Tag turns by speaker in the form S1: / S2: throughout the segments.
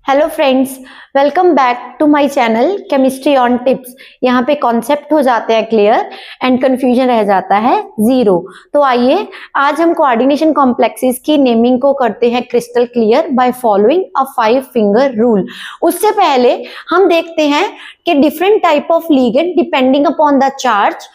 S1: Hello friends, welcome back to my channel chemistry on tips. यहाँ पे concept हो जाते हैं क्लियर एंड कंफ्यूजन रह जाता है जीरो। तो आइए आज हम कोऑर्डिनेशन कॉम्प्लेक्सेस की नेमिंग को करते हैं crystal clear by following a 5 finger rule. उससे पहले हम देखते हैं कि different type of ligand depending upon the charge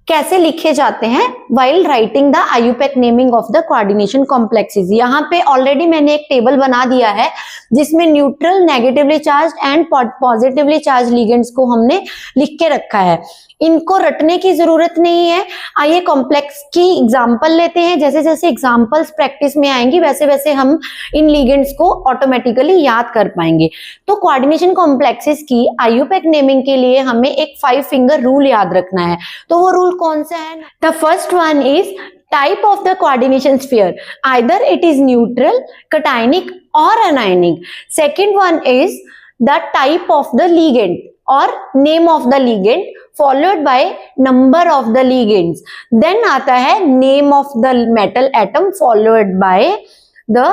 S1: कैसे लिखे जाते हैं while writing the IUPAC naming of the coordination complexes. यहाँ पे ऑलरेडी मैंने एक टेबल बना दिया है जिसमें neutral, negatively charge and positively charge ligands को हमने लिख के रखा है। इनको रटने की जरूरत नहीं है। आइए कॉम्प्लेक्स की एग्जांपल लेते हैं। जैसे जैसे एग्जांपल्स प्रैक्टिस में आएंगी वैसे वैसे हम इन लिगेंड्स को ऑटोमेटिकली याद कर पाएंगे। तो कोऑर्डिनेशन कॉम्प्लेक्सेस की IUPAC नेमिंग के लिए हमें एक 5 फिंगर रूल याद रखना है। तो वो रूल कौन सा है? The first one is type of the coordination sphere, either it is neutral, cationic or anionic. Second one is the type of the ligand or name of the ligand followed by number of the ligands. Then आता है name of the metal atom followed by the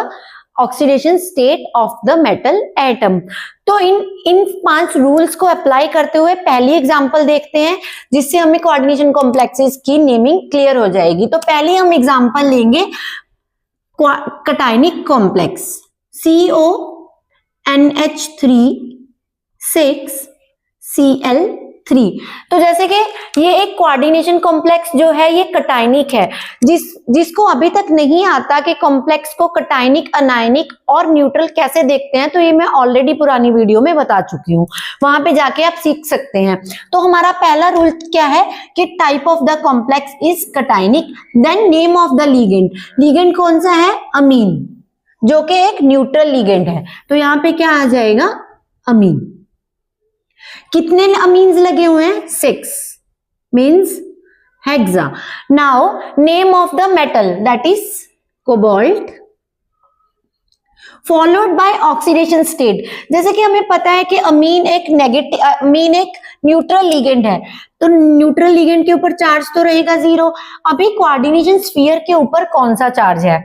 S1: oxidation state of the metal atom. तो इन 5 rules को apply करते हुए पहली example देखते हैं जिससे हमें कोऑर्डिनेशन कॉम्प्लेक्सेस की नेमिंग क्लियर हो जाएगी। तो पहले हम एग्जांपल लेंगे कटायनिक कॉम्प्लेक्स CONH3 6Cl3। तो जैसे कि ये एक कोऑर्डिनेशन कॉम्प्लेक्स जो है ये कटायनिक है। जिसको अभी तक नहीं आता कि कॉम्प्लेक्स को कटायनिक, अनायनिक और न्यूट्रल कैसे देखते हैं, तो ये मैं ऑलरेडी पुरानी वीडियो में बता चुकी हूँ, वहां पे जाके आप सीख सकते हैं। तो हमारा पहला रूल क्या है कि type of the complex is cationic, then name of the ligand. Ligand कौन सा है? अमीन, जो कि एक न्यूट्रल लिगेंड है। तो यहाँ पे क्या आ जाएगा? अमीन। कितने अमीन्स लगे हुए हैं? 6 means hexa. Now name of the metal that is cobalt followed by oxidation state. जैसे कि हमें पता है कि अमीन एक न्यूट्रल लिगेंड है, तो न्यूट्रल लिगेंड के ऊपर चार्ज तो रहेगा 0। अभी कोऑर्डिनेशन स्फीयर के ऊपर कौन सा चार्ज है?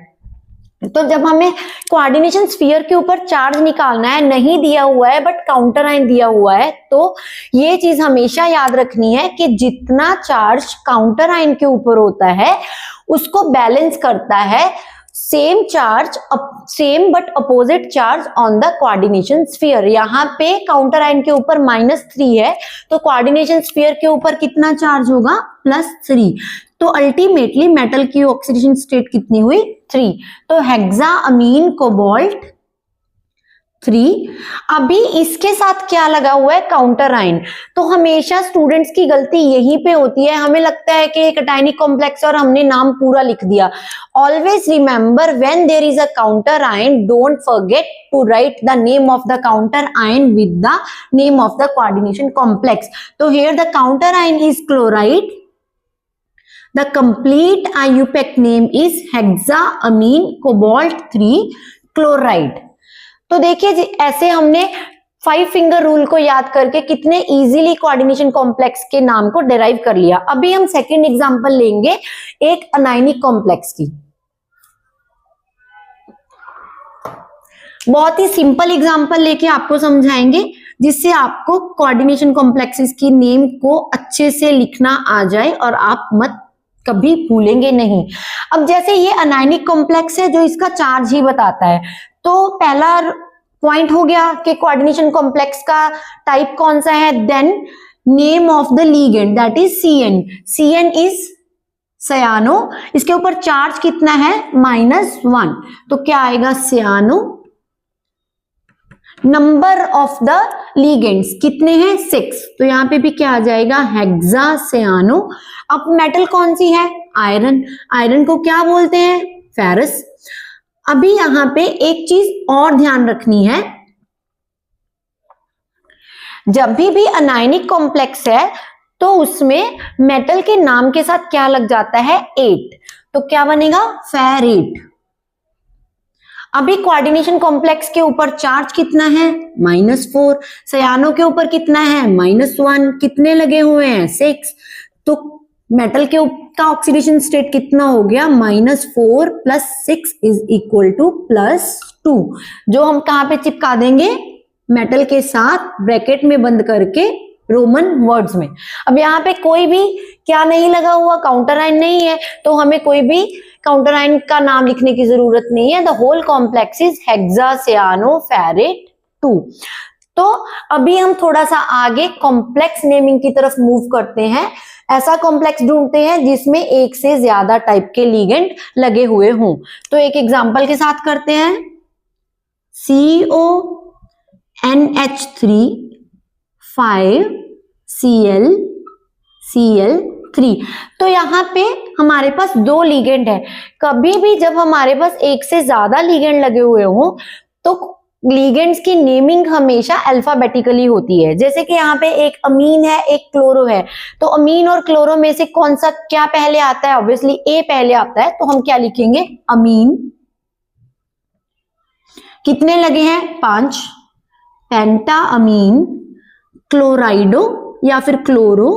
S1: तो जब हमें कोऑर्डिनेशन स्फीयर के ऊपर चार्ज निकालना है, नहीं दिया हुआ है बट काउंटर आयन दिया हुआ है, तो ये चीज हमेशा याद रखनी है कि जितना चार्ज काउंटर आयन के ऊपर होता है उसको बैलेंस करता है same charge, same but opposite charge on the coordination sphere. यहाँ पे काउंटर आयन के ऊपर -3 है, तो कोऑर्डिनेशन स्फीयर के ऊपर कितना चार्ज होगा? +3। तो अल्टीमेटली मेटल की ऑक्सीडेशन स्टेट कितनी हुई? 3। तो हेक्सा अमीन कोबाल्ट 3। अभी इसके साथ क्या लगा हुआ है? Counter ion. तो हमेशा स्टूडेंट्स की गलती यहीं पे होती है, हमें लगता है कि कटायनिक कॉम्प्लेक्स और हमने नाम पूरा लिख दिया। Always remember when there is a counter ion, don't forget to write the name of the counter ion with the name of the coordination complex. तो here the counter ion is chloride, the complete IUPAC name is hexaamine cobalt 3 chloride। तो देखिए ऐसे हमने 5 finger rule को याद करके कितने easily coordination complex के नाम को डिराइव कर लिया। अभी हम सेकंड एग्जांपल लेंगे एक अनायनिक कॉम्प्लेक्स की। बहुत ही सिंपल एग्जांपल लेके आपको समझाएंगे जिससे आपको कोऑर्डिनेशन कॉम्प्लेक्सेस की नेम को अच्छे से लिखना आ जाए और आप मत कभी भूलेंगे नहीं। अब जैसे ये अनायनिक कॉम्प्लेक्स है जो इसका चार्ज ही बताता है, तो पहला पॉइंट हो गया कि कोऑर्डिनेशन कॉम्प्लेक्स का टाइप कौन सा है। Then name of the ligand that is CN। CN is cyano, इसके ऊपर चार्ज कितना है? -1। तो क्या आएगा? Cyano. Number of the ligands कितने हैं? 6। तो यहाँ पे भी क्या आ जाएगा? हेक्सासियानो। अब मेटल कौन सी है? आयरन। आयरन को क्या बोलते हैं? फेरस। अभी यहाँ पे एक चीज और ध्यान रखनी है, जब भी अनायनिक कॉम्प्लेक्स है तो उसमें मेटल के नाम के साथ क्या लग जाता है? 8। तो क्या बनेगा? फेरेट। अभी कोऑर्डिनेशन कॉम्प्लेक्स के ऊपर चार्ज कितना है? -4। सियानो के ऊपर कितना है? -1। कितने लगे हुए हैं? 6। तो मेटल के का ऑक्सीडेशन स्टेट कितना हो गया, -4 + 6 = +2, जो हम कहां पे चिपका देंगे, मेटल के साथ ब्रैकेट में बंद करके रोमन वर्ड्स में। अब यहाँ पे कोई भी क्या नहीं लगा हुआ, काउंटर आयन नहीं है, तो हमें कोई भी काउंटर आयन का नाम लिखने की जरूरत नहीं है। The whole complex is hexacyanoferrate 2। तो अभी हम थोड़ा सा आगे कॉम्प्लेक्स नेमिंग की तरफ मूव करते हैं। ऐसा कॉम्प्लेक्स ढूंढते हैं जिसमें एक से ज्यादा टाइप के लिगेंड लगे हुए हों। तो एक एग्जांपल के साथ करते हैं, CONH3 5Cl3। तो यहाँ पे हमारे पास 2 लिगेंड है। कभी भी जब हमारे पास एक से ज्यादा लिगेंड लगे हुए हों तो लिगेंड्स की नेमिंग हमेशा अल्फाबेटिकली होती है। जैसे कि यहाँ पे एक अमीन है, एक क्लोरो है, तो अमीन और क्लोरो में से कौन सा क्या पहले आता है, ऑब्वियसली ए पहले आता है, तो हम क्या लिखेंगे, अमीन। कितने लगे हैं, 5, पेंटा अमीन, क्लोराइडो या फिर क्लोरो,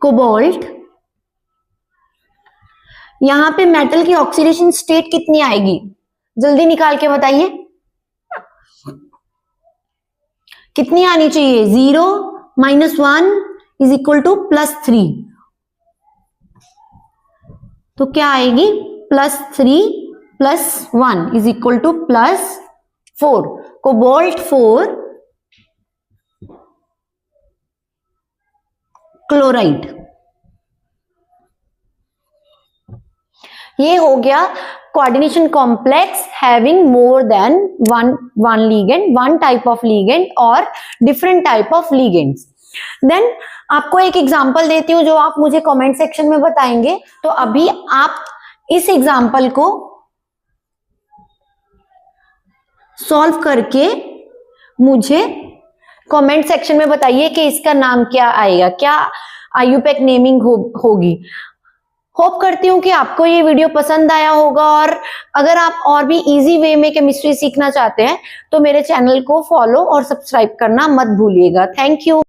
S1: कोबाल्ट। यहां पे मेटल की ऑक्सीडेशन स्टेट कितनी आएगी, जल्दी निकाल के बताइए, कितनी आनी चाहिए, 0 - 1 = +3, तो क्या आएगी, +3 + 1 = +4, कोबाल्ट 4, क्लोराइड। ये हो गया coordination complex having more than one ligand, one type of ligand और डिफरेंट टाइप ऑफ लिगेंड्स। देन आपको एक एग्जांपल देती हूं जो आप मुझे कमेंट सेक्शन में बताएंगे। तो अभी आप इस एग्जांपल को सॉल्व करके मुझे कमेंट सेक्शन में बताइए कि इसका नाम क्या आएगा, क्या IUPAC नेमिंग होगी। होप करती हूँ कि आपको ये वीडियो पसंद आया होगा, और अगर आप और भी इजी वे में केमिस्ट्री सीखना चाहते हैं तो मेरे चैनल को फॉलो और सब्सक्राइब करना मत भूलिएगा। Thank you.